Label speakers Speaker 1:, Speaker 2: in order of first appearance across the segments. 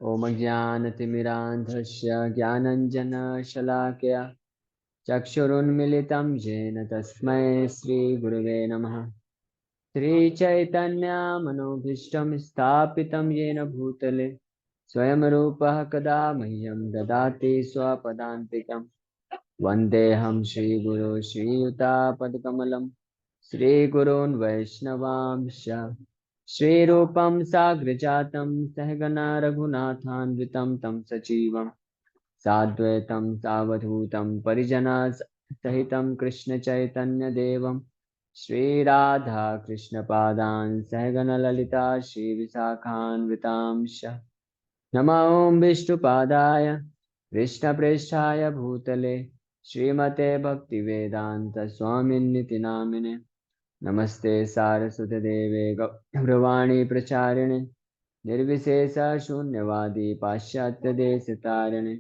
Speaker 1: ओम ज्ञानतिमिरान्धस्य ज्ञानञ्जनशलाकया चक्षुरुन्मिलितं येन तस्मै श्रीगुरुवे नमः। श्रीचैतन्यमनोभीष्टं स्थापितं येन भूतले स्वयं रूपः कदा मह्यं ददाति स्वपदान्तिकम्। वन्देऽहं श्रीगुरो श्रीयुतापदकमलं श्रीगुरून् वैष्णवांश्च श्रीरूपं साग्रजातं सहगना रघुनाथान्वितं तं सजीवं साद्वैतं सावधूतं परिजनसहितं कृष्णचैतन्यदेवं श्रीराधा कृष्णपादान् सहगणललिता श्रीविशाखान्वितांश्च नमो ॐ विष्णुपादाय कृष्णप्रेष्ठाय भूतले श्रीमते भक्तिवेदान्तस्वामिन्निति नामिने नमस्ते सारस्वतदेवे गौरवाणी प्रचारिणे निर्विशेषशून्यवादी पाश्चात्यदेशतारिणे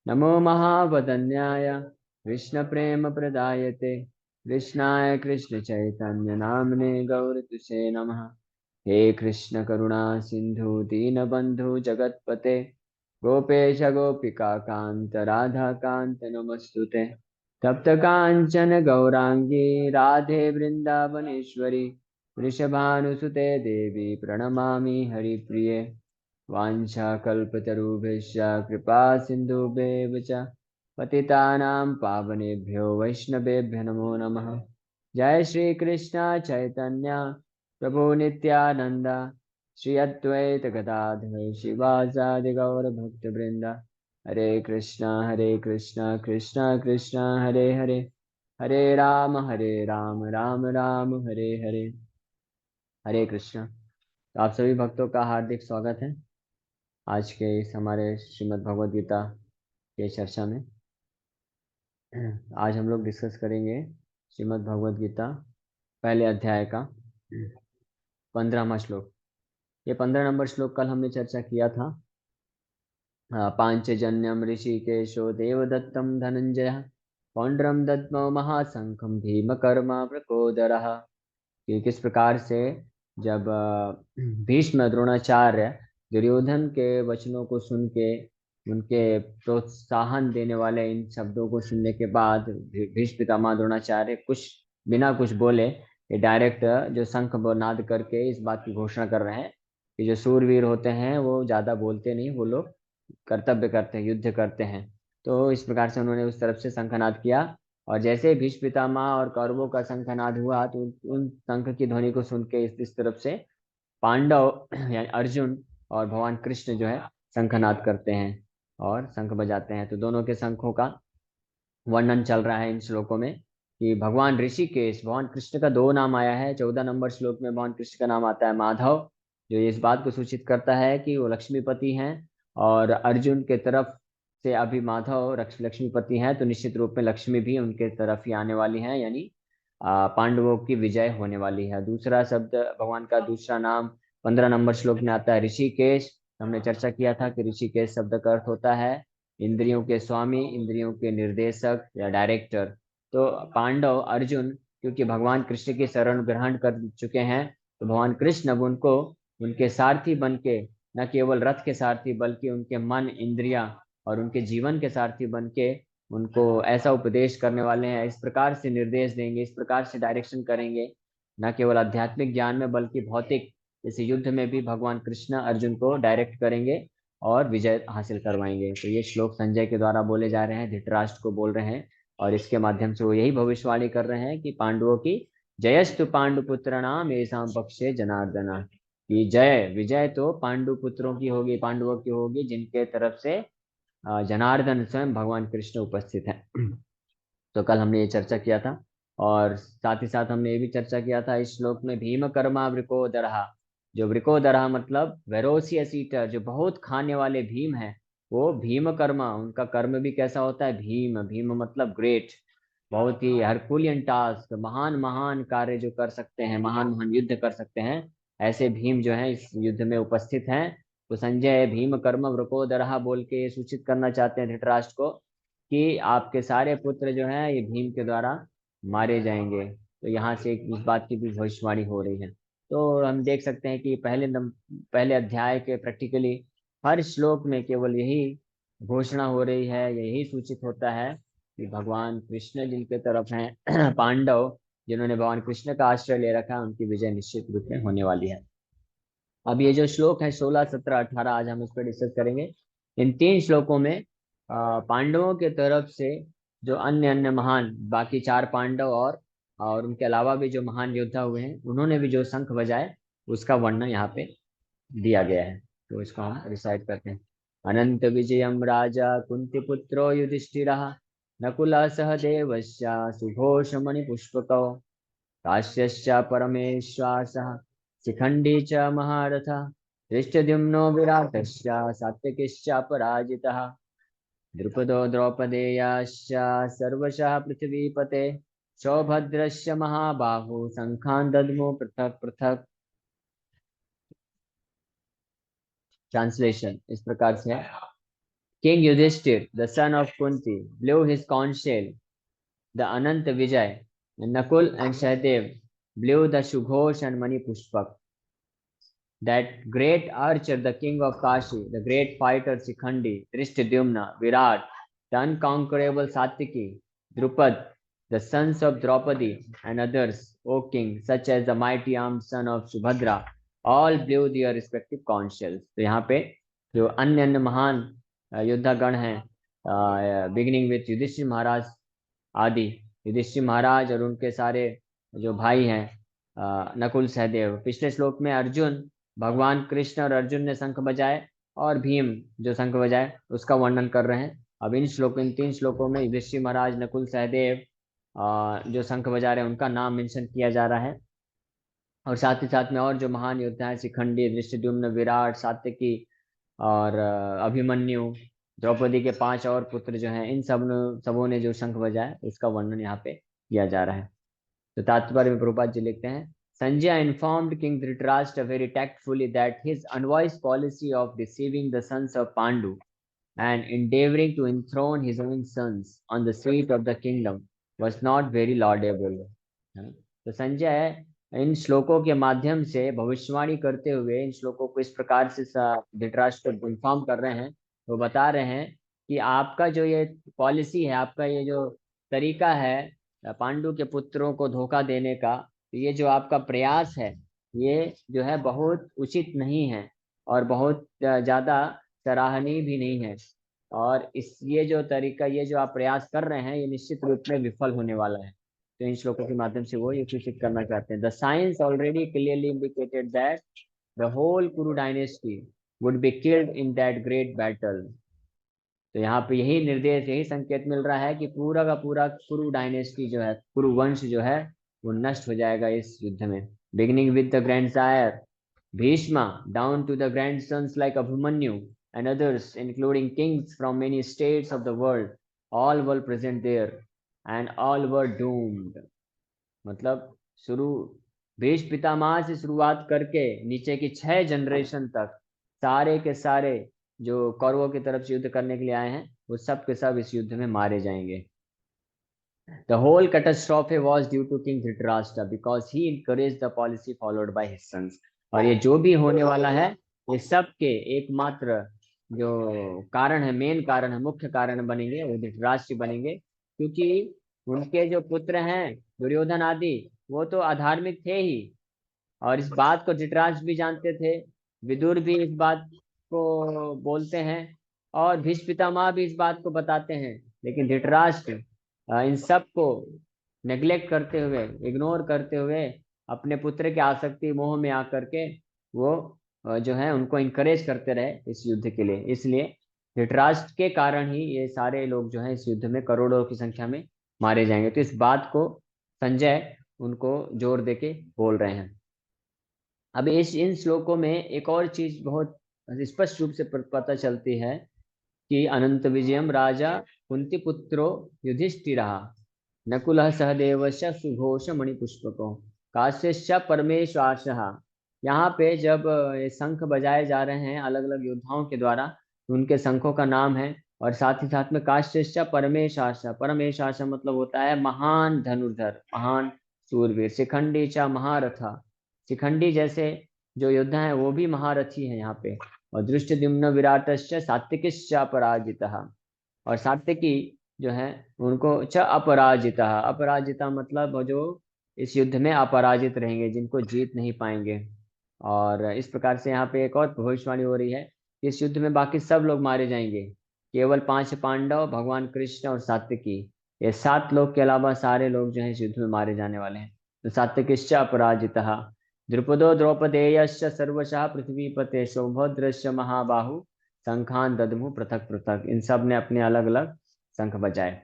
Speaker 1: नमो महावदन्याय कृष्णप्रेमप्रदायते कृष्णाय कृष्णचैतन्यनाम्ने गौरतुसे नमः। हे कृष्ण करुणा सिंधु दीनबंधु जगतपते गोपेश गोपिका कांत राधा कांत नमस्तुते। तप्त कांचन गौरांगी राधे वृंदावनेश्वरी वृषभानुसुते देवी प्रणमामि हरिप्रिये। वाञ्छाकल्पतरुभ्यश्च कृपा सिन्धुभ्येव च पतितानां पावनेभ्यो वैष्णवेभ्यो नमो नमः। जय श्री कृष्ण चैतन्य प्रभु नित्यानंद श्री अद्वैत गदाधर शिवासादि गौर भक्तवृंद। हरे कृष्णा कृष्णा कृष्णा हरे हरे, हरे राम राम राम हरे हरे। हरे कृष्णा। तो आप सभी भक्तों का हार्दिक स्वागत है आज के इस हमारे श्रीमद् भगवद गीता के चर्चा में। आज हम लोग डिस्कस करेंगे श्रीमद् भगवद गीता पहले अध्याय का 15वां श्लोक। ये 15 नंबर श्लोक कल हमने चर्चा किया था। पांचजन्यम ऋषिकेशो देवदत्तम धनंजय पौंड्रम दद्मो महाशंखम भीम कर्मा प्रकोदरः। कि किस प्रकार से जब भीष्म द्रोणाचार्य दुर्योधन के वचनों को सुन के उनके प्रोत्साहन देने वाले इन शब्दों को सुनने के बाद भीष्म पितामह द्रोणाचार्य कुछ बिना कुछ बोले ये डायरेक्ट जो शंख नाद करके इस बात की घोषणा कर रहे हैं कि जो सूरवीर होते हैं वो ज्यादा बोलते नहीं, वो लोग कर्तव्य करते हैं, युद्ध करते हैं। तो इस प्रकार से उन्होंने उस तरफ से शंखनाद किया और जैसे भीष्म पितामह और कौरवों का शंखनाद हुआ तो उन शंख की ध्वनि को सुन के इस तरफ से पांडव यानी अर्जुन और भगवान कृष्ण जो है शंखनाद करते हैं और शंख बजाते हैं। तो दोनों के शंखों का वर्णन चल रहा है इन श्लोकों में कि भगवान ऋषिकेश, भगवान कृष्ण का दो नाम आया है। 14 नंबर श्लोक में भगवान कृष्ण का नाम आता है माधव, जो इस बात को सूचित करता है कि वो लक्ष्मीपति हैं। और अर्जुन के तरफ से अभी माधव लक्ष्मीपति हैं, तो निश्चित रूप में लक्ष्मी भी उनके तरफ ही आने वाली है, यानी पांडवों की विजय होने वाली है। दूसरा शब्द भगवान का दूसरा नाम 15 नंबर श्लोक में आता है ऋषिकेश। हमने चर्चा किया था कि ऋषिकेश शब्द का अर्थ होता है इंद्रियों के स्वामी, इंद्रियों के निर्देशक या डायरेक्टर। तो पांडव अर्जुन क्योंकि भगवान कृष्ण की शरण ग्रहण कर चुके हैं, तो भगवान कृष्ण अब उनको उनके सारथी बन के, न केवल रथ के सारथी बल्कि उनके मन, इंद्रिया और उनके जीवन के सारथी बन के उनको ऐसा उपदेश करने वाले हैं, इस प्रकार से निर्देश देंगे, इस प्रकार से डायरेक्शन करेंगे, न केवल आध्यात्मिक ज्ञान में बल्कि भौतिक इस युद्ध में भी भगवान कृष्ण अर्जुन को डायरेक्ट करेंगे और विजय हासिल करवाएंगे। तो ये श्लोक संजय के द्वारा बोले जा रहे हैं, धृतराष्ट्र को बोल रहे हैं और इसके माध्यम से वो यही भविष्यवाणी कर रहे हैं कि पांडवों की जयस्तु पांडुपुत्र नाम येषां पक्षे जनार्दना, कि जय विजय तो पांडुपुत्रों की होगी, पांडवों की होगी जिनके तरफ से जनार्दन स्वयं भगवान कृष्ण उपस्थित है। तो कल हमने ये चर्चा किया था और साथ ही साथ हमने ये भी चर्चा किया था इस श्लोक में भीम कर्मा वृकोदरहा, जो वृकोदरहा मतलब वेरोसियस ईटर, जो बहुत खाने वाले भीम है, वो भीम कर्मा, उनका कर्म भी कैसा होता है, भीम, भीम मतलब ग्रेट, बहुत ही हरकुलियन टास्क, महान महान कार्य जो कर सकते हैं, महान महान युद्ध कर सकते हैं, ऐसे भीम जो है इस युद्ध में उपस्थित हैं। तो संजय भीम कर्म वृकोदरहा बोल के ये सूचित करना चाहते हैं धृतराष्ट्र को कि आपके सारे पुत्र जो हैं ये भीम के द्वारा मारे जाएंगे। तो यहाँ से इस बात की भी भविष्यवाणी हो रही है। तो हम देख सकते हैं कि पहले अध्याय के प्रैक्टिकली हर श्लोक में केवल यही घोषणा हो रही है, यही सूचित होता है कि भगवान कृष्ण जिनके तरफ हैं पांडव जिन्होंने भगवान कृष्ण का आश्रय ले रखा है, उनकी विजय निश्चित रूप में होने वाली है। अब ये जो श्लोक है 16, 17, 18, आज हम इस पर डिस्कस करेंगे। इन 3 श्लोकों में पांडवों के तरफ से जो अन्य अन्य महान बाकी 4 पांडव और उनके अलावा भी जो महान योद्धा हुए हैं, उन्होंने भी जो शंख बजाए उसका वर्णन यहाँ पे दिया गया है। तो इसको हम रिसाइट करते हैं। अनंत विजयम राजा कुंती पुत्रो युधिष्ठिरः नकुलः सहदेवश्च सुघोष मणिपुष्पकौ काश्यश्च परमेश्वासः शिखण्डी च महारथः धृष्टद्युम्नो विराटश्च सात्विकिश्च पराजितः द्रुपदो द्रौपदेयाश्च सर्वशः पृथिवीपते सौभद्रश्च महाबाहु शङ्खान् दद्मो पृथक् पृथक्। ट्रांसलेशन इस प्रकार से है। King Yudhishthira the son of Kunti blew his conch shell, the Anant Vijay, and Nakul and Sahadev blew the Sughosh and Mani Pushpak. That great archer, the king of Kashi, the great fighter Sikhandi, Drishtadyumna, Virat, the unconquerable Satyaki, Drupad, the sons of Draupadi, and others, O king, such as the mighty armed son of Subhadra, all blew their respective conch shells. तो यहाँ पे जो अन्य अन्य महान योद्धागण हैं, beginning with Yudhishthir महाराज आदि, युधिष्ठिर महाराज और उनके सारे जो भाई हैं, नकुल सहदेव। पिछले श्लोक में अर्जुन, भगवान कृष्ण और अर्जुन ने शंख बजाए और भीम जो शंख बजाए उसका वर्णन कर रहे हैं। अब इन 3 श्लोकों में युधिष्ठिर महाराज, नकुल, सहदेव जो शंख बजा रहे हैं उनका नाम मेंशन किया जा रहा है। और साथ ही साथ में और जो महान योद्धा है, शिखंडी, धृष्टद्युम्न, विराट, सात्यकी और अभिमन्यु, द्रौपदी के 5 और पुत्र जो हैं, इन सबों ने जो शंख बजाया उसका वर्णन यहाँ पे किया जा रहा है। तो तात्पर्य में प्रभुपाद जी लिखते हैं, Sanjay informed King Dhritarashtra very tactfully that his unwise policy of deceiving the sons of Pandu and endeavoring to enthrone his own sons on the seat of the kingdom was not very laudable. तो संजय इन श्लोकों के माध्यम से भविष्यवाणी करते हुए इन श्लोकों को इस प्रकार से धृतराष्ट्र को इन्फॉर्म कर रहे हैं, वो बता रहे हैं कि आपका जो ये पॉलिसी है, आपका ये जो तरीका है पांडु के पुत्रों को धोखा देने का, ये जो आपका प्रयास है, ये जो है बहुत उचित नहीं है और बहुत ज़्यादा सराहनीय भी नहीं है। और इस ये जो तरीका, ये जो आप प्रयास कर रहे हैं, ये निश्चित रूप में विफल होने वाला है। तो इन श्लोकों के माध्यम से वो ये सूचित करना चाहते हैं। The science already clearly indicated that the whole Kuru dynasty would be killed in that great battle. तो यहाँ पे यही निर्देश, यही संकेत मिल रहा है कि पूरा का पूरा कुरु डायनेस्टी जो है, कुरु वंश जो है, वो नष्ट हो जाएगा इस युद्ध में। Beginning with the grandsire Bhishma down to the grandsons like Abhimanyu and others, including kings from many states of the world, all were present there and all were doomed. मतलब शुरू भीष्म पितामह से शुरुआत करके नीचे की 6 जनरेशन तक सारे के सारे जो कौरवों की तरफ से युद्ध करने के लिए आए हैं, वो सब के सब इस युद्ध में मारे जाएंगे। The whole catastrophe was due to King Dhritarashtra because he encouraged the policy followed by his sons. और ये जो भी होने वाला है, ये सब के एकमात्र जो कारण है, मेन कारण है, मुख्य कारण बनेंगे, वो धृतराष्ट्र बनेंगे, क्योंकि उनके जो पुत्र हैं दुर्योधन आदि, वो तो अधार्मिक थे ही, और इस बात को धृतराष्ट्र भी जानते थे, विदुर भी इस बात को बोलते हैं और भीष्म पितामह भी इस बात को बताते हैं। लेकिन धृतराष्ट्र इन सब को नेग्लेक्ट करते हुए, इग्नोर करते हुए, अपने पुत्र की आसक्ति मोह में आकर के वो जो है उनको इनकरेज करते रहे इस युद्ध के लिए। इसलिए धृतराष्ट्र के कारण ही ये सारे लोग जो है इस युद्ध में करोड़ों की संख्या में मारे जाएंगे। तो इस बात को संजय उनको जोर देके बोल रहे हैं। अब इन श्लोकों में एक और चीज बहुत स्पष्ट रूप से पता चलती है कि अनंत विजयम राजा कुंती पुत्रो युधिष्ठिर नकुल सहदेवश सुघोष मणिपुष्पको काश्यश्च परमेश्वास। यहाँ पे जब ये शंख बजाए जा रहे हैं अलग अलग योद्धाओं के द्वारा, उनके शंखों का नाम है, और साथ ही साथ में काश्यश्च परमेश्वास। परमेश्वास मतलब होता है महान धनुर्धर, महान सूरवीर। शिखंडी च महारथा, शिखंडी जैसे जो योद्धा है वो भी महारथी है यहाँ पे। और दृष्टद्युम्न विराटस्य सात्विकिश्च अपराजितः, और सात्विकी जो है उनको च अपराजिता, अपराजिता मतलब वो जो इस युद्ध में अपराजित रहेंगे, जिनको जीत नहीं पाएंगे। और इस प्रकार से यहाँ पे एक और भविष्यवाणी हो रही है कि इस युद्ध में बाकी सब लोग मारे जाएंगे, केवल 5 पांडव, भगवान कृष्ण और सात्विकी, ये 7 लोग के अलावा सारे लोग जो है इस युद्ध में मारे जाने वाले हैं। तो सात्विकिश्च अपराजितः, द्रुपदो द्रौपदेयश्च सर्वशः पृथ्वीपते सौभद्रश्च महाबाहु शंखान दद्मु पृथक पृथक, इन सब ने अपने अलग अलग शंख बजाए।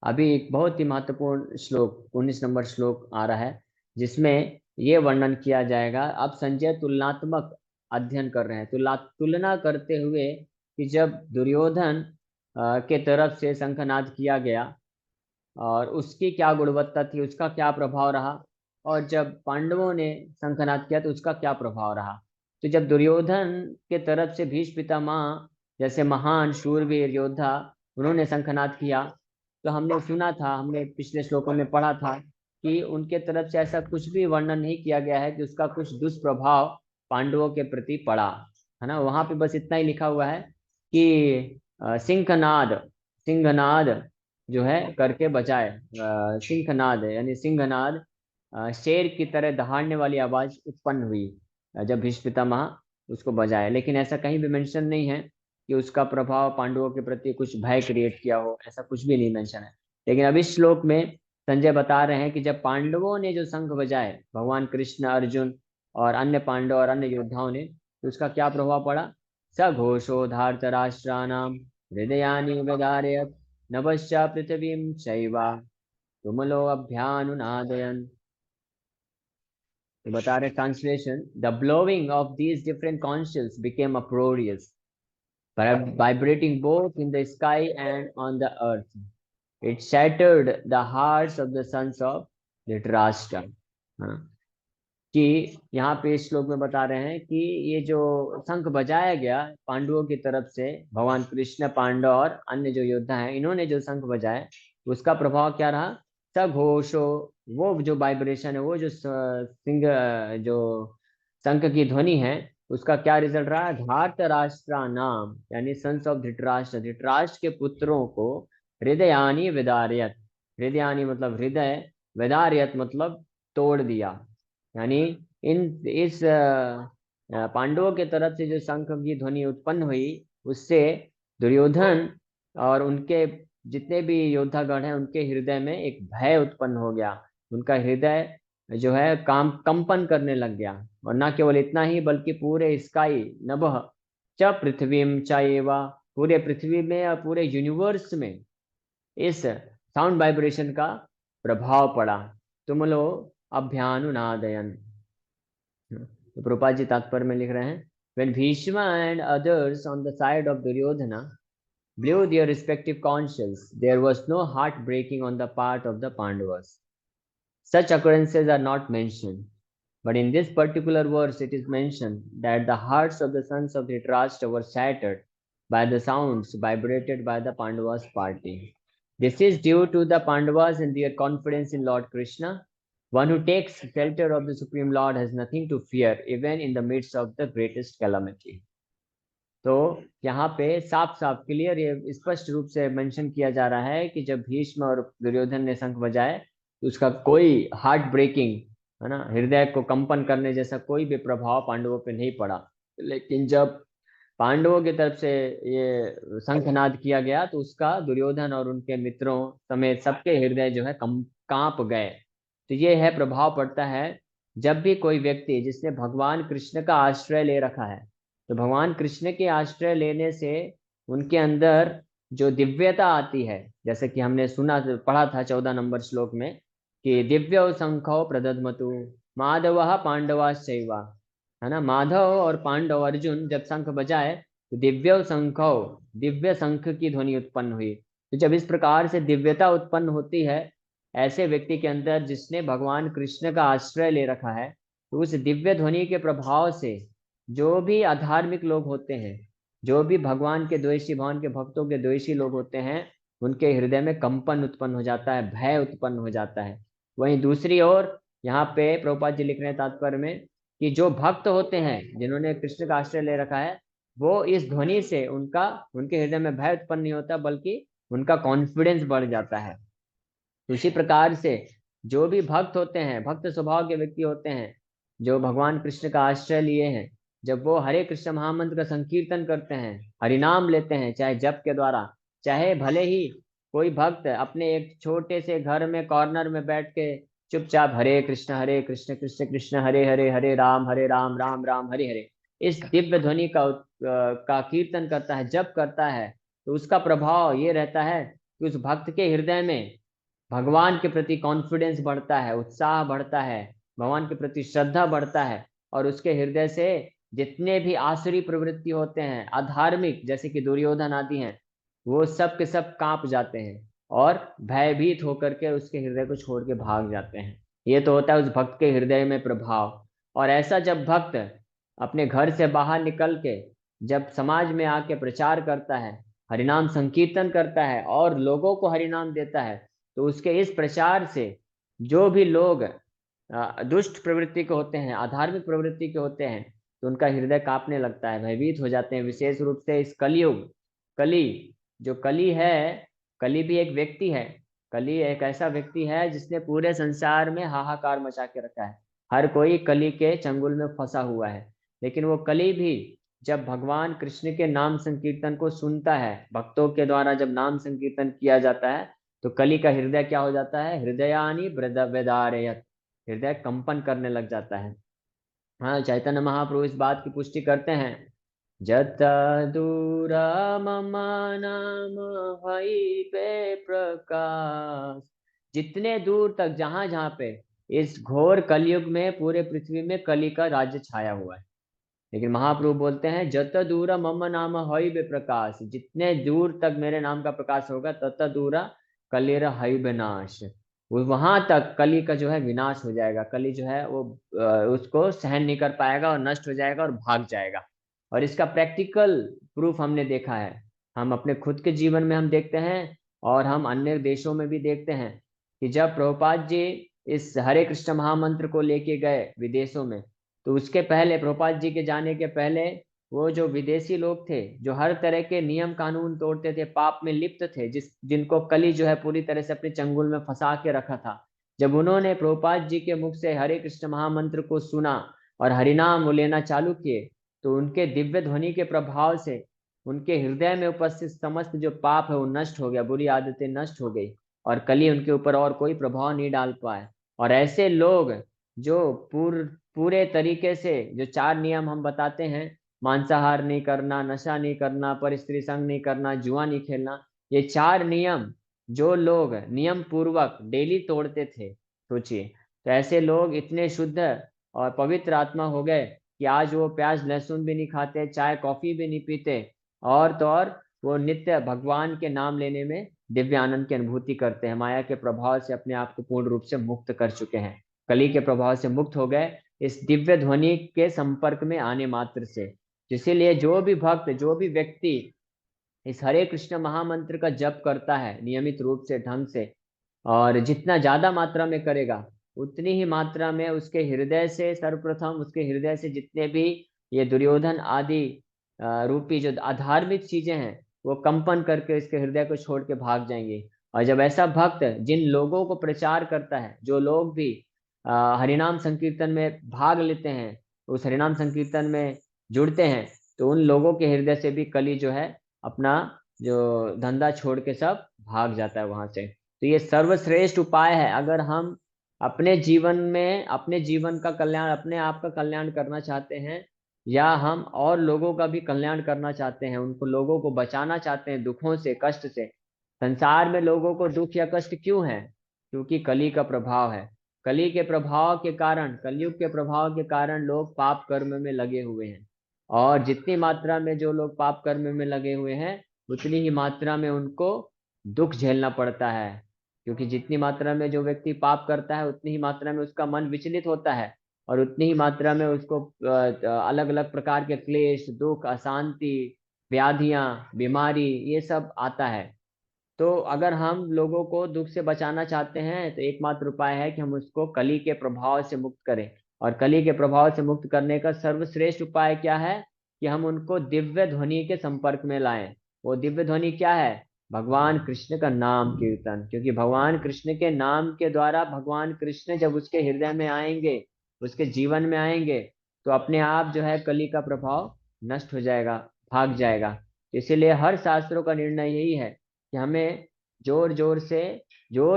Speaker 1: अभी एक बहुत ही महत्वपूर्ण श्लोक 19 नंबर श्लोक आ रहा है, जिसमें ये वर्णन किया जाएगा। अब संजय तुलनात्मक अध्ययन कर रहे हैं, तुलना करते हुए कि जब दुर्योधन के तरफ से शंखनाद किया गया और उसकी क्या गुणवत्ता थी, उसका क्या प्रभाव रहा, और जब पांडवों ने शंखनाद किया तो उसका क्या प्रभाव रहा। तो जब दुर्योधन के तरफ से भीष्म पितामह जैसे महान शूरवीर योद्धा उन्होंने शंखनाद किया, तो हमने सुना था, हमने पिछले श्लोकों में पढ़ा था कि उनके तरफ से ऐसा कुछ भी वर्णन नहीं किया गया है कि उसका कुछ दुष्प्रभाव पांडवों के प्रति पड़ा, है ना। वहां पे बस इतना ही लिखा हुआ है कि सिंहनाद, सिंहनाद जो है करके बजाए, सिंहनाद यानी सिंहनाद, शेर की तरह दहाड़ने वाली आवाज उत्पन्न हुई जब भीष्म पितामह उसको बजाए। लेकिन ऐसा कहीं भी मेंशन नहीं है कि उसका प्रभाव पांडवों के प्रति कुछ भय क्रिएट किया हो, ऐसा कुछ भी नहीं मेंशन है। लेकिन अब इस श्लोक में संजय बता रहे हैं कि जब पांडवों ने जो शंख बजाए, भगवान कृष्ण, अर्जुन और अन्य पांडव और अन्य योद्धाओं ने, तो उसका क्या प्रभाव पड़ा। स घोषो धार्तराष्ट्राणाम हृदयानि व्यधारयत् नभश्च पृथिवीं चैव तुमलो अभ्यानुनादयन्। तो बता रहे translation, the blowing of these different conchshells became uproarious, vibrating both in the sky and on the earth. It shattered the hearts of the sons of Dhritarashtra. हाँ, कि यहाँ पे इस श्लोक में बता रहे हैं कि ये जो शंख बजाया गया पांडवों की तरफ से, भगवान कृष्ण, पांडव और अन्य जो योद्धा हैं, इन्होंने जो शंख बजाया, उसका प्रभाव क्या रहा। सघोषो, वो जो वाइब्रेशन है, वो जो सिंह, जो शंख की ध्वनि है, उसका क्या रिजल्ट रहा। धार्तराष्ट्रा नाम यानी सन्स ऑफ धृतराष्ट्र, धृतराष्ट्र के पुत्रों को हृदयानी विदार्यत, हृदयानी मतलब हृदय, विदार्यत मतलब तोड़ दिया। यानी इन इस पांडवों के तरफ से जो शंख की ध्वनि उत्पन्न हुई, उससे दुर्योधन और उनके जितने भी योद्धागण हैं, उनके हृदय में एक भय उत्पन्न हो गया। उनका हृदय जो है कंपन करने लग गया। और ना केवल इतना ही, बल्कि पूरे स्काई नभः च पृथ्वीम च एव, पूरे पृथ्वी में और पूरे यूनिवर्स में इस साउंड वाइब्रेशन का प्रभाव पड़ा। तुम लोग अभ्यानुनादयन। तो प्रभुपाद जी तात्पर्य में लिख रहे हैं, when Bhishma and others on the side of Duryodhana blew their respective conches, there was no heart breaking on the part of the Pandavas. Such occurrences are not mentioned, but in this particular verse it is mentioned that the hearts of the sons of Dhritarashtra were shattered by the sounds vibrated by the Pandavas party. This is due to the Pandavas and their confidence in Lord Krishna. One who takes shelter of the Supreme Lord has nothing to fear, even in the midst of the greatest calamity. तो यहाँ पे साफ साफ clear ये स्पष्ट रूप से mention किया जा रहा है कि जब भीष्म और दुर्योधन ने शंख बजाए, तो उसका कोई हार्ट ब्रेकिंग, है ना, हृदय को कंपन करने जैसा कोई भी प्रभाव पांडवों पे नहीं पड़ा। लेकिन जब पांडवों की तरफ से ये शंखनाद किया गया, तो उसका दुर्योधन और उनके मित्रों समेत सबके हृदय जो है कांप गए। तो ये है प्रभाव पड़ता है जब भी कोई व्यक्ति जिसने भगवान कृष्ण का आश्रय ले रखा है, तो भगवान कृष्ण के आश्रय लेने से उनके अंदर जो दिव्यता आती है, जैसे कि हमने सुना पढ़ा था 14 नंबर श्लोक में कि दिव्य शंखो प्रदद्मतु माधव पांडवाश्चैव, है ना। माधव और पांडव अर्जुन जब शंख बजाए, तो दिव्य शंखो, दिव्य शंख की ध्वनि उत्पन्न हुई। तो जब इस प्रकार से दिव्यता उत्पन्न होती है ऐसे व्यक्ति के अंदर जिसने भगवान कृष्ण का आश्रय ले रखा है, तो उस दिव्य ध्वनि के प्रभाव से जो भी अधार्मिक लोग होते हैं, जो भी भगवान के द्वेषी, भगवान के भक्तों के द्वेषी लोग होते हैं, उनके हृदय में कंपन उत्पन्न हो जाता है, भय उत्पन्न हो जाता है। वहीं दूसरी ओर यहाँ पे प्रभुपाद जी लिख रहे हैं तात्पर्य में कि जो भक्त होते हैं जिन्होंने कृष्ण का आश्रय ले रखा है, वो इस ध्वनि से उनका उनके हृदय में भय उत्पन्न नहीं होता, बल्कि उनका कॉन्फिडेंस बढ़ जाता है। तो इसी प्रकार से जो भी भक्त होते हैं, भक्त स्वभाव के व्यक्ति होते हैं, जो भगवान कृष्ण का आश्रय लिए हैं, जब वो हरे कृष्ण महामंत्र का संकीर्तन करते हैं, हरिनाम लेते हैं, चाहे जप के द्वारा, चाहे भले ही कोई भक्त अपने एक छोटे से घर में कॉर्नर में बैठ के चुपचाप हरे कृष्ण कृष्ण कृष्ण हरे हरे, हरे राम राम राम हरे हरे, इस दिव्य ध्वनि का कीर्तन करता है, जप करता है, तो उसका प्रभाव ये रहता है कि उस भक्त के हृदय में भगवान के प्रति कॉन्फिडेंस बढ़ता है, उत्साह बढ़ता है, भगवान के प्रति श्रद्धा बढ़ता है, और उसके हृदय से जितने भी आसुरी प्रवृत्ति होते हैं, अधार्मिक, जैसे कि दुर्योधन आदि हैं, वो सब के सब कांप जाते हैं और भयभीत होकर के उसके हृदय को छोड़ के भाग जाते हैं। ये तो होता है उस भक्त के हृदय में प्रभाव। और ऐसा जब भक्त अपने घर से बाहर निकल के जब समाज में आके प्रचार करता है, हरिनाम संकीर्तन करता है और लोगों को हरिनाम देता है, तो उसके इस प्रचार से जो भी लोग दुष्ट प्रवृत्ति के होते हैं, अधार्मिक प्रवृत्ति के होते हैं, तो उनका हृदय कांपने लगता है, भयभीत हो जाते हैं। विशेष रूप से इस कलयुग, कली, जो कली है, कली भी एक व्यक्ति है। कली एक ऐसा व्यक्ति है जिसने पूरे संसार में हाहाकार मचा के रखा है। हर कोई कली के चंगुल में फंसा हुआ है। लेकिन वो कली भी जब भगवान कृष्ण के नाम संकीर्तन को सुनता है, भक्तों के द्वारा जब नाम संकीर्तन किया जाता है, तो कली का हृदय क्या हो जाता है, हृदयानी वेदारयत, हृदय कंपन करने लग जाता है। हाँ, चैतन्य महाप्रभु इस बात की पुष्टि करते हैं, जत दूर मम नाम हई पे प्रकाश, जितने दूर तक, जहां जहां पे इस घोर कलयुग में पूरे पृथ्वी में कली का राज्य छाया हुआ है, लेकिन महाप्रभु बोलते हैं जत दूर मम नाम हई बे प्रकाश, जितने दूर तक मेरे नाम का प्रकाश होगा तत दूर कलिर हई विनाश, वो वहां तक कली का जो है विनाश हो जाएगा। कली जो है वो उसको सहन नहीं कर पाएगा और नष्ट हो जाएगा और भाग जाएगा। और इसका प्रैक्टिकल प्रूफ हमने देखा है, हम अपने खुद के जीवन में हम देखते हैं, और हम अन्य देशों में भी देखते हैं कि जब प्रभुपाद जी इस हरे कृष्ण महामंत्र को लेके गए विदेशों में, तो उसके पहले, प्रभुपाद जी के जाने के पहले, वो जो विदेशी लोग थे जो हर तरह के नियम कानून तोड़ते थे, पाप में लिप्त थे, जिनको कली जो है पूरी तरह से अपने चंगुल में फंसा के रखा था, जब उन्होंने प्रभुपाद जी के मुख से हरे कृष्ण महामंत्र को सुना और हरिनाम लेना चालू किए, तो उनके दिव्य ध्वनि के प्रभाव से उनके हृदय में उपस्थित समस्त जो पाप है वो नष्ट हो गया, बुरी आदतें नष्ट हो गई, और कली उनके ऊपर और कोई प्रभाव नहीं डाल पाए। और ऐसे लोग जो पूरे तरीके से जो चार नियम हम बताते हैं, मांसाहार नहीं करना, नशा नहीं करना, पर स्त्री संग नहीं करना, जुआ नहीं खेलना, ये चार नियम जो लोग नियम पूर्वक डेली तोड़ते थे, सोचिए, तो ऐसे लोग इतने शुद्ध और पवित्र आत्मा हो गए कि आज वो प्याज लहसुन भी नहीं खाते, चाय कॉफी भी नहीं पीते, और तो और वो नित्य भगवान के नाम लेने में दिव्य आनंद की अनुभूति करते हैं, माया के प्रभाव से अपने आप को पूर्ण रूप से मुक्त कर चुके हैं, कली के प्रभाव से मुक्त हो गए इस दिव्य ध्वनि के संपर्क में आने मात्र से। इसीलिए जो भी भक्त, जो भी व्यक्ति इस हरे कृष्ण महामंत्र का जप करता है नियमित रूप से, ढंग से, और जितना ज्यादा मात्रा में करेगा, उतनी ही मात्रा में उसके हृदय से, सर्वप्रथम उसके हृदय से जितने भी ये दुर्योधन आदि रूपी जो अधार्मिक चीजें हैं, वो कंपन करके इसके हृदय को छोड़ के भाग जाएंगे। और जब ऐसा भक्त जिन लोगों को प्रचार करता है, जो लोग भी हरिनाम संकीर्तन में भाग लेते हैं, उस हरिनाम संकीर्तन में जुड़ते हैं, तो उन लोगों के हृदय से भी कली जो है अपना जो धंधा छोड़ के सब भाग जाता है वहां से। तो ये सर्वश्रेष्ठ उपाय है, अगर हम अपने जीवन में, अपने जीवन का कल्याण, अपने आप का कल्याण करना चाहते हैं, या हम और लोगों का भी कल्याण करना चाहते हैं, उनको, लोगों को बचाना चाहते हैं दुखों से, कष्ट से। संसार में लोगों को दुख या कष्ट क्यों है? क्योंकि कली का प्रभाव है। कली के प्रभाव के कारण, कलयुग के प्रभाव के कारण लोग पाप कर्म में लगे हुए हैं, और जितनी मात्रा में जो लोग पाप कर्म में लगे हुए हैं, उतनी ही मात्रा में उनको दुख झेलना पड़ता है। क्योंकि जितनी मात्रा में जो व्यक्ति पाप करता है, उतनी ही मात्रा में उसका मन विचलित होता है, और उतनी ही मात्रा में उसको अलग अलग प्रकार के क्लेश, दुख, अशांति, व्याधियां, बीमारी, ये सब आता है। तो अगर हम लोगों को दुख से बचाना चाहते हैं, तो एकमात्र उपाय है कि हम उसको कली के प्रभाव से मुक्त करें, और कली के प्रभाव से मुक्त करने का सर्वश्रेष्ठ उपाय क्या है कि हम उनको दिव्य ध्वनि के संपर्क में लाएं। वो दिव्य ध्वनि क्या है? भगवान कृष्ण का नाम कीर्तन। क्योंकि भगवान कृष्ण के नाम के द्वारा भगवान कृष्ण जब उसके हृदय में आएंगे, उसके जीवन में आएंगे, तो अपने आप जो है कली का प्रभाव नष्ट हो जाएगा, भाग जाएगा। इसीलिए हर शास्त्रों का निर्णय यही है कि हमें जोर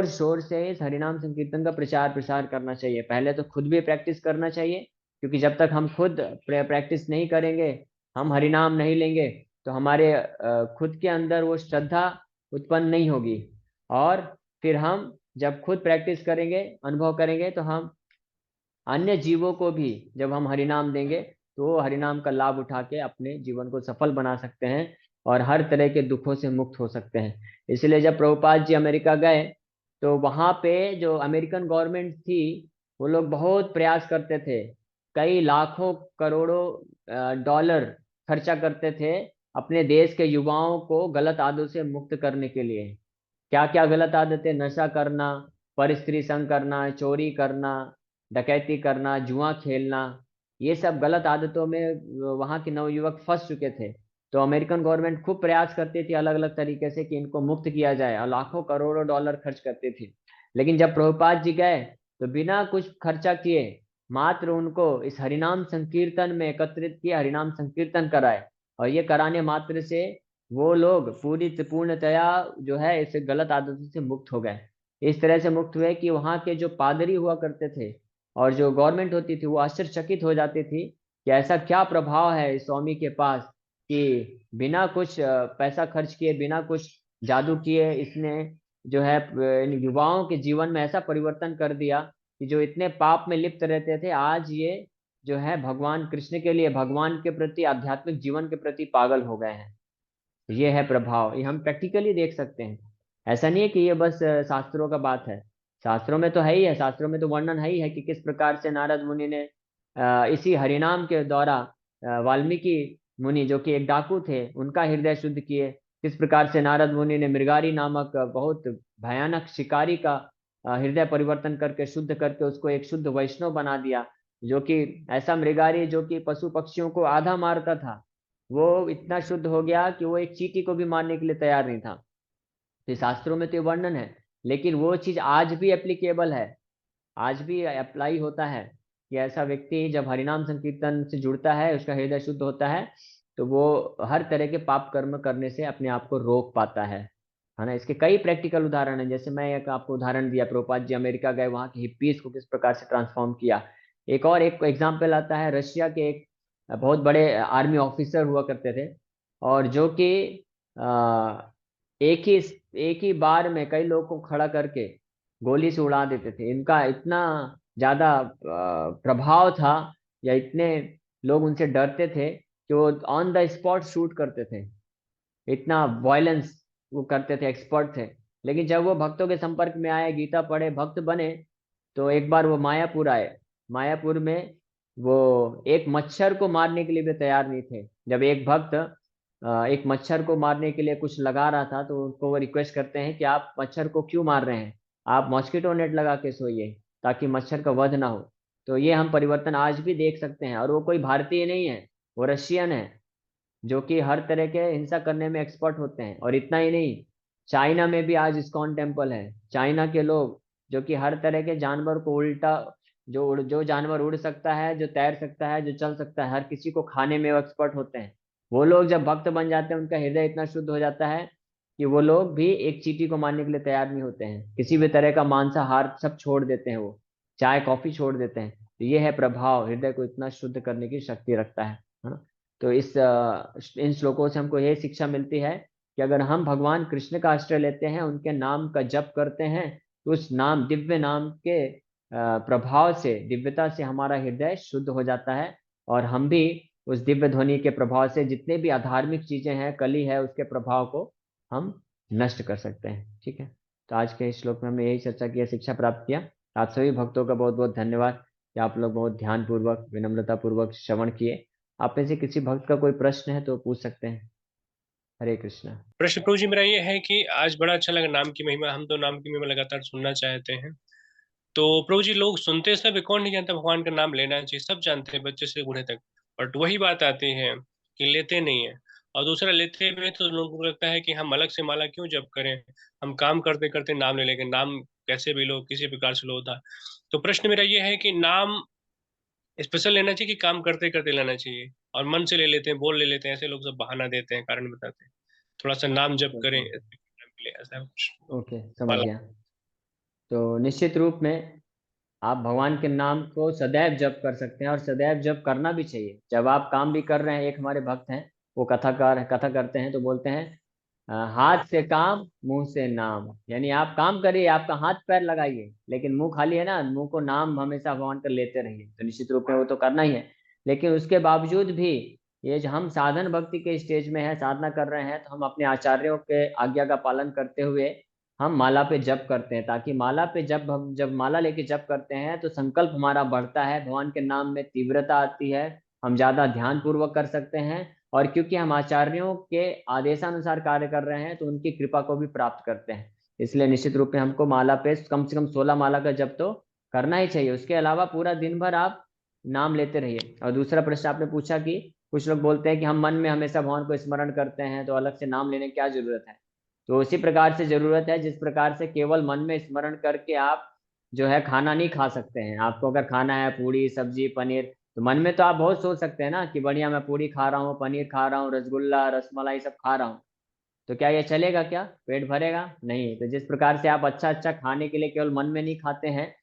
Speaker 1: शोर से इस हरिनाम संकीर्तन का प्रचार प्रसार करना चाहिए। पहले तो खुद भी प्रैक्टिस करना चाहिए, क्योंकि जब तक हम खुद प्रैक्टिस नहीं करेंगे, हम हरिनाम नहीं लेंगे, तो हमारे खुद के अंदर वो श्रद्धा उत्पन्न नहीं होगी। और फिर हम जब खुद प्रैक्टिस करेंगे, अनुभव करेंगे, तो हम अन्य जीवों को भी जब हम हरिनाम देंगे, तो वो हरिनाम का लाभ उठा के अपने जीवन को सफल बना सकते हैं और हर तरह के दुखों से मुक्त हो सकते हैं। इसलिए जब प्रभुपाद जी अमेरिका गए, तो वहां पे जो अमेरिकन गवर्नमेंट थी, वो लोग बहुत प्रयास करते थे, कई लाखों करोड़ों डॉलर खर्चा करते थे अपने देश के युवाओं को गलत आदतों से मुक्त करने के लिए। क्या क्या गलत आदतें? नशा करना, परस्त्री संग करना, चोरी करना, डकैती करना, जुआ खेलना, ये सब गलत आदतों में वहाँ के नवयुवक फंस चुके थे। तो अमेरिकन गवर्नमेंट खूब प्रयास करती थी अलग अलग तरीके से कि इनको मुक्त किया जाए, और लाखों करोड़ों डॉलर खर्च करती थी। लेकिन जब प्रभुपाद जी गए, तो बिना कुछ खर्चा किए मात्र उनको इस हरिनाम संकीर्तन में एकत्रित किए, हरिनाम संकीर्तन कराए, और ये कराने मात्र से वो लोग पूर्णतया जो है इस गलत आदतों से मुक्त हो गए। इस तरह से मुक्त हुए कि वहाँ के जो पादरी हुआ करते थे और जो गवर्नमेंट होती थी, वो आश्चर्यचकित हो जाती थी कि ऐसा क्या प्रभाव है इस स्वामी के पास कि बिना कुछ पैसा खर्च किए, बिना कुछ जादू किए, इसने जो है इन युवाओं के जीवन में ऐसा परिवर्तन कर दिया कि जो इतने पाप में लिप्त रहते थे, आज ये जो है भगवान कृष्ण के लिए, भगवान के प्रति, आध्यात्मिक जीवन के प्रति पागल हो गए हैं। ये है प्रभाव, ये हम प्रैक्टिकली देख सकते हैं। ऐसा नहीं है कि ये बस शास्त्रों का बात है। शास्त्रों में तो है ही है, शास्त्रों में तो वर्णन है ही है कि किस प्रकार से नारद मुनि ने इसी हरिनाम के द्वारा वाल्मीकि मुनि, जो कि एक डाकू थे, उनका हृदय शुद्ध किए। किस प्रकार से नारद मुनि ने मृगारी नामक बहुत भयानक शिकारी का हृदय परिवर्तन करके, शुद्ध करके उसको एक शुद्ध वैष्णव बना दिया। जो कि ऐसा मृगारी जो कि पशु पक्षियों को आधा मारता था, वो इतना शुद्ध हो गया कि वो एक चींटी को भी मारने के लिए तैयार नहीं था। तो शास्त्रों में तो ये वर्णन है, लेकिन वो चीज आज भी एप्लीकेबल है, आज भी अप्लाई होता है कि ऐसा व्यक्ति जब हरिनाम संकीर्तन से जुड़ता है, उसका हृदय शुद्ध होता है, तो वो हर तरह के पाप कर्म करने से अपने आप को रोक पाता है ना। इसके कई प्रैक्टिकल उदाहरण हैं। जैसे मैं एक आपको उदाहरण दिया, प्रभुपाद जी अमेरिका गए, वहाँ के हिप्पीज को किस प्रकार से ट्रांसफॉर्म किया। एक और एक एग्जाम्पल आता है, रशिया के एक बहुत बड़े आर्मी ऑफिसर हुआ करते थे, और जो कि अ, एक ही एक ही बार में कई लोगों को खड़ा करके गोली से उड़ा देते थे। इनका इतना ज्यादा प्रभाव था, या इतने लोग उनसे डरते थे कि वो ऑन द स्पॉट शूट करते थे। इतना वायलेंस वो करते थे, एक्सपर्ट थे। लेकिन जब वो भक्तों के संपर्क में आए, गीता पढ़े, भक्त बने, तो एक बार वो मायापुर आए। मायापुर में वो एक मच्छर को मारने के लिए भी तैयार नहीं थे। जब एक भक्त एक मच्छर को मारने के लिए कुछ लगा रहा था, तो उनको वो रिक्वेस्ट करते हैं कि आप मच्छर को क्यों मार रहे हैं, आप मॉस्किटो नेट लगा के सोइए ताकि मच्छर का वध ना हो। तो ये हम परिवर्तन आज भी देख सकते हैं। और वो कोई भारतीय नहीं है, वो रशियन है, जो कि हर तरह के हिंसा करने में एक्सपर्ट होते हैं। और इतना ही नहीं, चाइना में भी आज इस्कॉन टेम्पल है। चाइना के लोग जो कि हर तरह के जानवर को उल्टा, जो जानवर उड़ सकता है, जो तैर सकता है, जो चल सकता है, हर किसी को खाने में वो एक्सपर्ट होते हैं। वो लोग जब भक्त बन जाते हैं, उनका हृदय इतना शुद्ध हो जाता है कि वो लोग भी एक चींटी को मारने के लिए तैयार नहीं होते हैं। किसी भी तरह का मांसाहार सब छोड़ देते हैं, वो चाय कॉफी छोड़ देते हैं। तो ये है प्रभाव, हृदय को इतना शुद्ध करने की शक्ति रखता है ना। तो इन श्लोकों से हमको यह शिक्षा मिलती है कि अगर हम भगवान कृष्ण का आश्रय लेते हैं, उनके नाम का जप करते हैं, तो उस नाम, दिव्य नाम के प्रभाव से, दिव्यता से हमारा हृदय शुद्ध हो जाता है। और हम भी उस दिव्य ध्वनि के प्रभाव से जितने भी अधार्मिक चीजें हैं, कली है, उसके प्रभाव को हम नष्ट कर सकते हैं। ठीक है। तो आज के इस श्लोक में हमने यही चर्चा किया, शिक्षा प्राप्त किया। आप सभी भक्तों का बहुत बहुत धन्यवाद कि आप लोग बहुत ध्यान पूर्वक, विनम्रता पूर्वक श्रवण किए। आप में से किसी भक्त का कोई प्रश्न है तो पूछ सकते हैं। हरे कृष्णा।
Speaker 2: प्रश्न प्रभु जी मेरा ये है कि आज बड़ा अच्छा लगा नाम की महिमा, हम तो नाम की महिमा लगातार सुनना चाहते हैं। तो प्रभु जी, लोग सुनते सब, कौन नहीं जानता भगवान का नाम लेना चाहिए, सब जानते हैं बच्चे से बूढ़े तक। बट वही बात आती है कि लेते नहीं है। और दूसरा, लेते में तो लोगों को लगता है कि हम अलग से माला क्यों जप करें, हम काम करते करते नाम ले लेंगे, नाम कैसे भी लो, किसी प्रकार से लो होता। तो प्रश्न मेरा ये है कि नाम स्पेशल लेना चाहिए कि काम करते करते लेना चाहिए? और मन से ले लेते हैं, बोल ले लेते हैं, ऐसे लोग सब बहाना देते हैं, कारण बताते हैं। थोड़ा सा नाम जप करें,
Speaker 1: ओके।
Speaker 2: मिले, ऐसा कुछ।
Speaker 1: ओके, समझ
Speaker 2: माला।
Speaker 1: गया। तो निश्चित रूप में आप भगवान के नाम को सदैव जप कर सकते हैं और सदैव जप करना भी चाहिए। जब आप काम भी कर रहे हैं, एक हमारे भक्त हैं, वो कथा करते हैं तो बोलते हैं हाथ से काम, मुंह से नाम। यानी आप काम करिए, आपका हाथ पैर लगाइए, लेकिन मुंह खाली है ना, मुंह को नाम हमेशा भगवान का लेते रहिए। तो निश्चित रूप में वो तो करना ही है। लेकिन उसके बावजूद भी ये जो हम साधन भक्ति के स्टेज में है, साधना कर रहे हैं, तो हम अपने आचार्यों के आज्ञा का पालन करते हुए हम माला पे जप करते हैं, ताकि माला पे जब हम जब माला लेके जप करते हैं तो संकल्प हमारा बढ़ता है, भगवान के नाम में तीव्रता आती है, हम ज्यादा ध्यान पूर्वक कर सकते हैं। और क्योंकि हम आचार्यों के आदेशानुसार कार्य कर रहे हैं तो उनकी कृपा को भी प्राप्त करते हैं। इसलिए निश्चित रूप में हमको माला पे कम से कम 16 माला का जप तो करना ही चाहिए। उसके अलावा पूरा दिन भर आप नाम लेते रहिए। और दूसरा प्रश्न आपने पूछा कि कुछ लोग बोलते हैं कि हम मन में हमेशा भगवान को स्मरण करते हैं, तो अलग से नाम लेने की क्या जरूरत है। तो उसी प्रकार से जरूरत है जिस प्रकार से केवल मन में स्मरण करके आप जो है खाना नहीं खा सकते हैं। आपको अगर खाना है पूरी सब्जी पनीर, तो मन में तो आप बहुत सोच सकते हैं ना कि बढ़िया मैं पूरी खा रहा हूँ, पनीर खा रहा हूँ, रसगुल्ला रसमलाई सब खा रहा हूँ। तो क्या ये चलेगा? क्या पेट भरेगा? नहीं। तो जिस प्रकार से आप अच्छा अच्छा खाने के लिए केवल मन में नहीं खाते हैं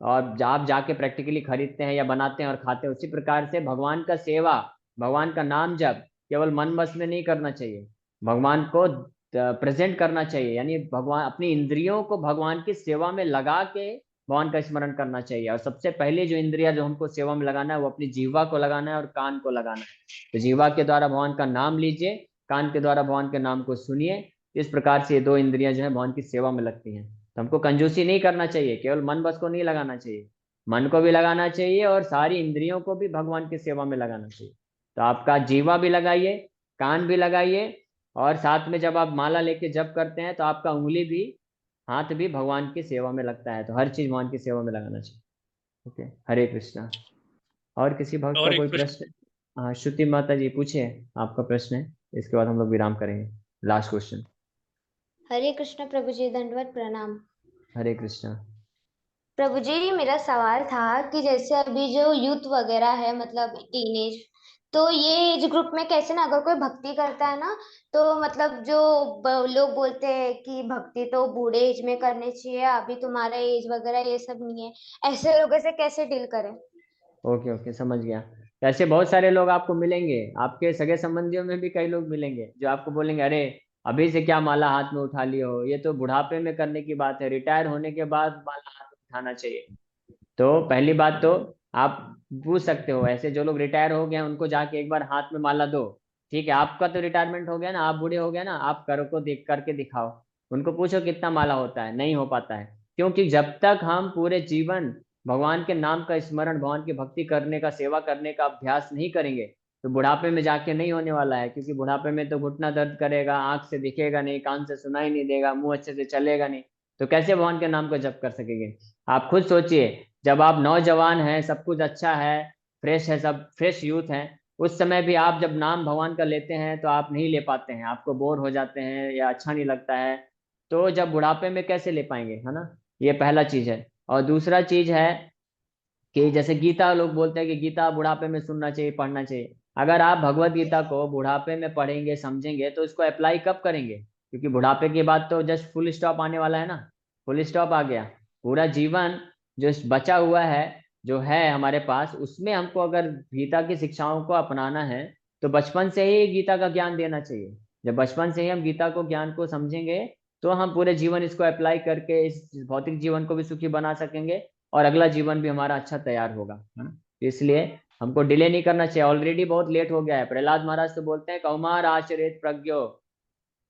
Speaker 1: और आप जाके प्रैक्टिकली खरीदते हैं या बनाते हैं और खाते हैं, उसी प्रकार से भगवान का सेवा, भगवान का नाम जप केवल मन बस में नहीं करना चाहिए। भगवान को प्रेजेंट करना चाहिए, यानी भगवान अपनी इंद्रियों को भगवान की सेवा में लगा के भगवान का स्मरण करना चाहिए। और सबसे पहले जो इंद्रिया जो हमको सेवा में लगाना है वो अपनी जीवा को लगाना है और कान को लगाना है। तो जीवा के द्वारा भगवान का नाम लीजिए, कान के द्वारा भगवान के नाम को सुनिए। इस प्रकार से ये दो इंद्रियां जो है भगवान की सेवा में लगती हैं। तो हमको कंजूसी नहीं करना चाहिए, केवल मन बस को नहीं लगाना चाहिए, मन को भी लगाना चाहिए और सारी इंद्रियों को भी भगवान की सेवा में लगाना चाहिए। तो आपका जीवा भी लगाइए, कान भी लगाइए, और साथ में जब आप माला लेके जप करते हैं तो आपका उंगली भी, हाथ भी भगवान की सेवा में लगता है। तो हर चीज भगवान की सेवा में लगाना चाहिए। ओके, हरे कृष्णा। और किसी भक्त का
Speaker 2: और
Speaker 1: कोई
Speaker 2: एक प्रश्न।
Speaker 1: प्रश्न? हाँ, श्रुति माता जी पूछिए, आपका प्रश्न है। इसके बाद हम लोग विराम करेंगे। Last question.
Speaker 3: हरे कृष्ण प्रभु जी, दंडवत प्रणाम।
Speaker 1: हरे कृष्णा।
Speaker 3: प्रभु जी, मेरा सवाल था कि जैसे अभी जो यूथ वगैरह है, मतलब टीनेज, तो ये एज ग्रुप में कैसे ना, अगर कोई भक्ति करता है ना, तो मतलब जो लोग बोलते हैं कि भक्ति तो बूढ़े एज में करनी चाहिए, अभी तुम्हारा एज वगैरह ये सब नहीं है, ऐसे लोगों से कैसे डील करें?
Speaker 1: ओके ओके, समझ गया। ऐसे बहुत सारे लोग आपको मिलेंगे, आपके सगे संबंधियों में भी कई लोग मिलेंगे जो आपको बोलेंगे अरे अभी से क्या माला हाथ में उठा लिए हो, ये तो बुढ़ापे में करने की बात है, रिटायर होने के बाद माला हाथ में उठाना चाहिए। तो पहली बात तो आप पूछ सकते हो, ऐसे जो लोग रिटायर हो गए हैं उनको जाके एक बार हाथ में माला दो। ठीक है, आपका तो रिटायरमेंट हो गया ना, आप बूढ़े हो गए ना, आप करो को देख करके दिखाओ। उनको पूछो कितना माला होता है, नहीं हो पाता है। क्योंकि जब तक हम पूरे जीवन भगवान के नाम का स्मरण, भगवान की भक्ति करने का, सेवा करने का अभ्यास नहीं करेंगे तो बुढ़ापे में जाके नहीं होने वाला है। क्योंकि बुढ़ापे में तो घुटना दर्द करेगा, आंख से दिखेगा नहीं, कान से सुनाई नहीं देगा, मुंह अच्छे से चलेगा नहीं, तो कैसे भगवान के नाम को जप कर सकेंगे? आप खुद सोचिए, जब आप नौजवान हैं, सब कुछ अच्छा है, फ्रेश है, सब फ्रेश यूथ है, उस समय भी आप जब नाम भगवान का लेते हैं तो आप नहीं ले पाते हैं, आपको बोर हो जाते हैं या अच्छा नहीं लगता है। तो जब बुढ़ापे में कैसे ले पाएंगे, है ना? ये पहला चीज है। और दूसरा चीज है कि जैसे गीता, लोग बोलते हैं कि गीता बुढ़ापे में सुनना चाहिए, पढ़ना चाहिए। अगर आप भगवत गीता को बुढ़ापे में पढ़ेंगे समझेंगे तो इसको अप्लाई कब करेंगे? क्योंकि बुढ़ापे के बाद तो जस्ट फुल स्टॉप आने वाला है ना, फुल स्टॉप आ गया। पूरा जीवन जो बचा हुआ है, जो है हमारे पास, उसमें हमको अगर गीता की शिक्षाओं को अपनाना है तो बचपन से ही गीता का ज्ञान देना चाहिए। जब बचपन से ही हम गीता को ज्ञान को समझेंगे तो हम पूरे जीवन इसको अप्लाई करके इस भौतिक जीवन को भी सुखी बना सकेंगे और अगला जीवन भी हमारा अच्छा तैयार होगा, है ना? इसलिए हमको डिले नहीं करना चाहिए, ऑलरेडी बहुत लेट हो गया है। प्रहलाद महाराज तो बोलते हैं कौमार आचरित प्रज्ञो,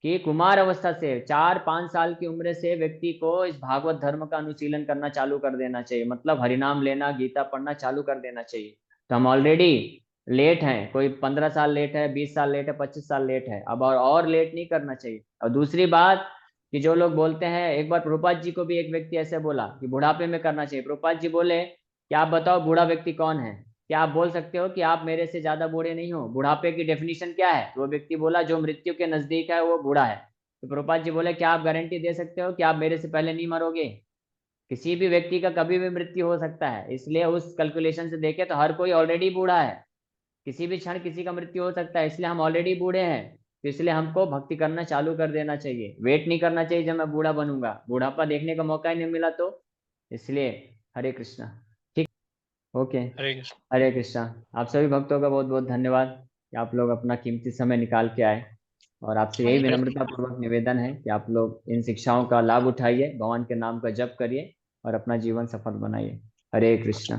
Speaker 1: कि कुमार अवस्था से 4-5 साल की उम्र से व्यक्ति को इस भागवत धर्म का अनुशीलन करना चालू कर देना चाहिए, मतलब हरिनाम लेना, गीता पढ़ना चालू कर देना चाहिए। तो हम ऑलरेडी लेट हैं, कोई 15 साल लेट है, 20 साल लेट है, 25 साल लेट है, अब और लेट नहीं करना चाहिए। और दूसरी बात कि जो लोग बोलते हैं, एक बार प्रभुपाद जी को भी एक व्यक्ति ऐसे बोला कि बुढ़ापे में करना चाहिए। प्रभुपाद जी बोले कि आप बताओ बूढ़ा व्यक्ति कौन है, क्या आप बोल सकते हो कि आप मेरे से ज्यादा बूढ़े नहीं हो? बुढ़ापे की डेफिनेशन क्या है? तो वो व्यक्ति बोला जो मृत्यु के नजदीक है वो बूढ़ा है। तो प्रभुपाद जी बोले क्या आप गारंटी दे सकते हो कि आप मेरे से पहले नहीं मरोगे? किसी भी व्यक्ति का कभी भी मृत्यु हो सकता है, इसलिए उस कैलकुलेशन से देखे तो हर कोई ऑलरेडी बूढ़ा है। किसी भी क्षण किसी का मृत्यु हो सकता है, इसलिए हम ऑलरेडी बूढ़े हैं। तो इसलिए हमको भक्ति करना चालू कर देना चाहिए, वेट नहीं करना चाहिए जब मैं बूढ़ा बनूंगा, बुढ़ापा देखने का मौका ही नहीं मिला तो। इसलिए हरे कृष्णा। ठीक, ओके।
Speaker 2: हरे कृष्ण।
Speaker 1: हरे कृष्णा। आप सभी भक्तों का बहुत बहुत धन्यवाद कि आप लोग अपना कीमती समय निकाल के आए। और आपसे यही
Speaker 3: हरे
Speaker 1: विनम्रता पूर्वक निवेदन है कि आप लोग इन शिक्षाओं का लाभ उठाइए, भगवान के नाम का जप करिए और अपना जीवन सफल बनाइए। हरे कृष्णा।